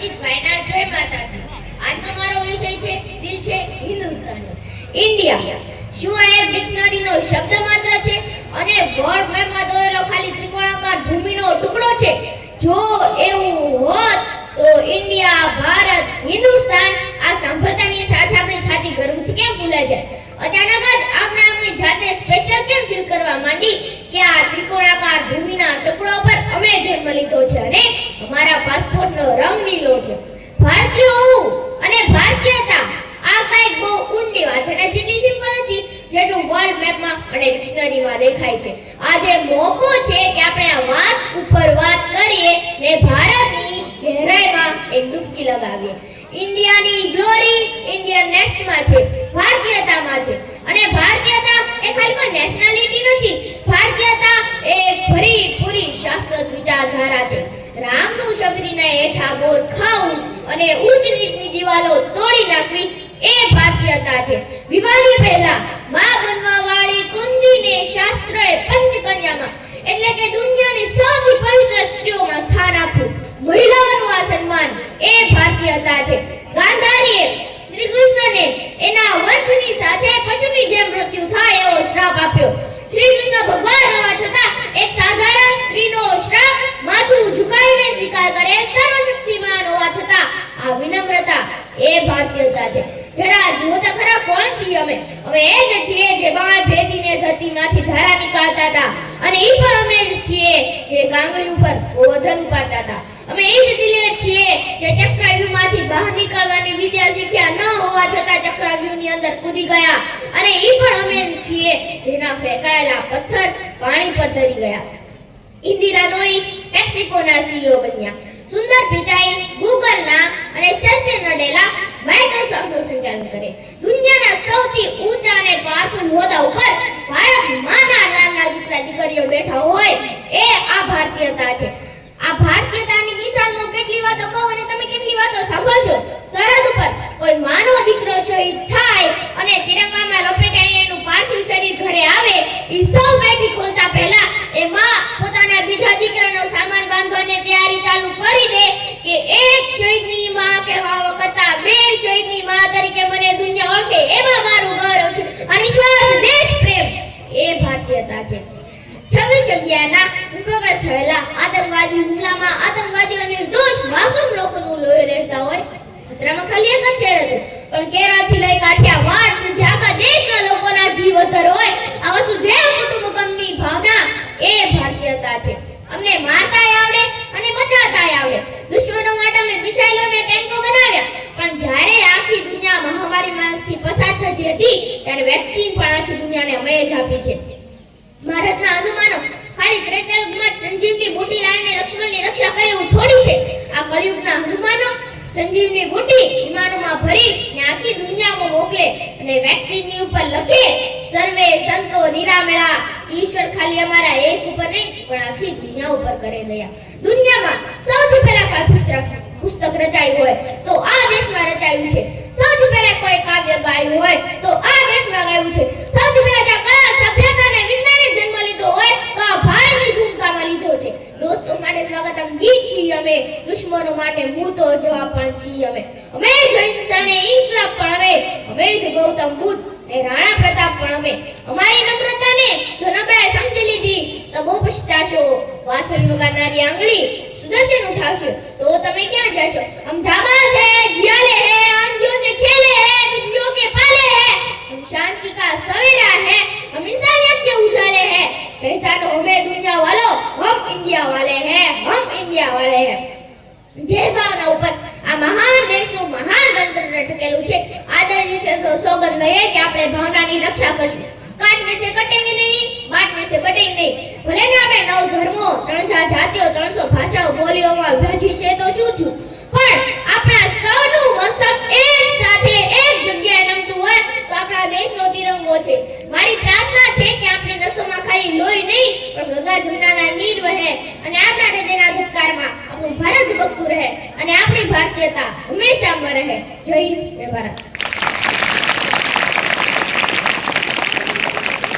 અજીતભાઈના જય માતાજી। આજનો મારો વિષય છે દિલ છે હિન્દુસ્તાની। ઇન્ડિયા શું આ એક ડિક્શનરીનો શબ્દ માત્ર છે અને વર્લ્ડ મેપમાં દોરેલો ખાલી ત્રિકોણાકાર ભૂમિનો ટુકડો છે? જો એવું હોત તો ઇન્ડિયા, ભારત, હિન્દુસ્તાન આ સાંભળતાની સાથે આપણી છાતી ગર્વથી કેમ ફૂલાઈ જાય? અચાનક જ આપણે આપણી જાતને સ્પેશિયલ કેમ ફીલ કરવા માંડી કે આ ત્રિકોણાકાર ભૂમિના ટુકડા પર અમે જન્મ લીધો છે અને અમારા પાસપોર્ટનો રંગ નીલો છે? ભારતીય હોવું અને ભારતીયતા આ કંઈક બહુ ઊંડી વાત છે અને જેટલી સિમ્પલ નથી જેટલું વર્લ્ડ મેપમાં અને ડિક્શનરીમાં દેખાય છે। આજે મોકો છે કે આપણે આ વાત ઉપર વાત કરીએ ને ભારતની ગહેરાઈમાં એક ડૂબકી લગાવીએ। ઇન્ડિયાની ગ્લોરી ઇન્ડિયન નેશનમાં છે, ભારતીયતામાં છે અને ભારતીયતા એ ખાલી કોઈ નેશનાલિટી નથી, ભારતીયતા એ ભરી પૂરી શાશ્વત વિચારધારા છે। રામનું શબરીને હેઠા ગોર ખાવું અને ઉચ્ચ નીચની દિવાલો તોડી નાખવી એ ભારતીયતા છે। વિવાહની પહેલા માં બનવા વાળી કુંતીને શાસ્ત્રોએ પંચકન્યામાં એટલે કે દુનિયાની સૌથી પવિત્ર સ્ત્રીઓમાં સ્થાન આપ્યું। મહિલાઓનું આ સન્માન એ ભારતીયતા છે। ગાંધારીએ શ્રી કૃષ્ણને એના વંશની સાથે પશુની જેમ મૃત્યુ થાય એવો શ્રાપ આપ્યો। શ્રી કૃષ્ણ ભગવાન હોવા છતાં એક સાધારણ સ્ત્રીનો શ્રાપ માથું ઝુકાવીને સ્વીકાર કરે, સર્વશક્તિમાન હોવા છતાં આ વિનમ્રતા એ ભારતીયતા છે। જરા જુઓ તો ખરા કોણ છીએ અમે? અમે એ જ છીએ જે બાણ ભેદીને ધરતીમાંથી ધારા નીકાળતા હતા અને એ પણ અમે જ છીએ જે ગાંગડી ઉપર ગોવર્ધન ઉપાડતા હતા। અમે એ જ દિલેર છીએ જે ચક્રવ્યૂહમાંથી બહાર નીકળવાની વિદ્યા શીખ્યા ન હોવા છતાં ચક્રવ્યૂહની અંદર કૂદી ગયા અને એ પણ અમે જ છીએ જેના ફેંકાયેલા પથ્થર પાણી પર તરી ગયા। ઇન્દિરા નોઈ મેક્સિકોના સીઈઓ બન્યા। સુંદર પિચાઈ ગૂગલના અને સત્ય નડેલા માઇક્રોસોફ્ટનું સંચાલન કરે। દુનિયાના સૌથી ઊંચા અને પાવરફુલ હોદ્દા ઉપર ભારત માના નાના દીકરીઓ બેઠા હોય એ આ ભારતીયતા છે। આ ભારતીયતાની મિસાલમાં કેટલી વાતો કહો અને તમે કેટલી વાતો સાંભળજો। સરહદ ઉપર કોઈ માનો દીકરો શહીદ થાય અને તિરંગામાં લપેટાઈને એનું પાર્થિવ શરીર ઘરે આવે, એ સૌ બેઠી ખોલતા પહેલા એ માં પોતાના બીજા દીકરાનો સામાન બાંધવાની તૈયારી ચાલુ કરી દે કે એક શહીદની માં કહેવા કરતા બે શહીદની માં તરીકે મને દુનિયા ઓળખે એમાં મારું ગૌરવ છે અને ઈશ્વર દેશ પ્રેમ એ ભારતીયતા છે। 26/11ના ઉગ્રવાદ થયેલા આતંકવાદી હુમલામાં આતંકવાદીઓ નિર્દોષ માસૂમ લોકોનું લોહી રહેતા હોય, ખતરામાં ખાલી એક જ શહેર હતું પણ કેરળથી લઈ કાઠિયાવાડ સુધી આખા દેશના લોકોના જીવ અધર હોય આ વસુધૈવ કુટુંબકમની ભાવના એ ભારતીયતા છે। અમને મારતાય આવડે અને બચાવતાય આવડે। દુશ્મનો માટે અમે મિસાઈલો અને ટેન્કો બનાવ્યા પણ જ્યારે આખી દુનિયા મહામારીમાંથી પસાર થતી હતી ત્યારે વેક્સિન પણ આખી દુનિયાને અમે જ આપી છે। ભારતના હનુમાનો ખાલી ત્રેતાયુગમાં સંજીવની બુટી લાવીને લક્ષ્મણની રક્ષા કરે એવું થોડી છે। આ કળિયુગના હનુમાનો સંજીવની બુટી વિમાનોમાં ભરી ને આખી દુનિયામાં મોકલે અને વેક્સિનની ઉપર લખે સર્વે સંતો નિરામેળા, ઈશ્વર ખાલી અમારા એક ઉપર નહીં પણ આખી દુનિયા ઉપર કરે દયા। દુનિયામાં સૌથી પહેલા કોઈ પુસ્તક રચાયું હોય તો આ દેશમાં રચાયું છે। સૌથી પહેલા કોઈ કાવ્ય ગાયું હોય તો આ દેશમાં ગાયું છે। સૌથી પહેલા જે કલા, સભ્યતા અને વિજ્ઞાને જન્મ લીધો હોય તો આ ભારતની ભૂમિકામાં લીધો છે। દોસ્તો માટે સ્વાગતમ ગીત છીએ અમે, દુશ્મનો માટે મુંતો જવાબ પણ છીએ અમે। અમે જ અહિંસાને ઇન્કલાબ પણ અમે જ ગૌતમ બુદ્ધ ને રાણા પ્રતાપ પણ અમે। અમારી નમ્રતાને જો નબળાઈ સમજી લીધી તો બહુ પછતાશો। વાસળી વગાડનારી આંગળી સુદર્શન ઉઠાવશે તો તમે ક્યાં જશો? હમ જાબાઝ હે, जियाले है, आंधियों से खेले हैं, बिजलियों के पाले हैं, हम शांति का सवेरा है, हम इंसानियत के उजाले हैं। पहचानो हमें दुनिया वालों, हम इंडिया वाले हैं, हम इंडिया वाले हैं। જે ભાવના ઉપર આ મહાન દેશનું મહાન ગણતંત્ર ટકેલું છે આદર વિશે સોગંદ લઈએ કે આપણે ભાવનાની રક્ષા કરશું। કાટ में से कटेंगे नहीं, बाट में से बटेंगे नहीं। ભલે ને આપણે 9 ધર્મો, 3 જાતિઓ, 300 ભાષાઓ બોલીઓમાં વિભાજિત છે તો શું થયું પણ આપણા સૌનું મસ્તક એક સાથે એક જગ્યાએ નમતું હોય તો આપણા દેશનો તિરંગો છે। મારી પ્રાર્થના છે કે આપણી નસોમાં ખાલી લોહી નહીં પણ ગંગા જમનાના નીર વહે અને આપણા હૃદયના ધબકારમાં આપણું ભારત ભક્તું રહે અને આપણી ભારતીયતા હંમેશા અમર રહે। જય હિન્દ, જય ભારત।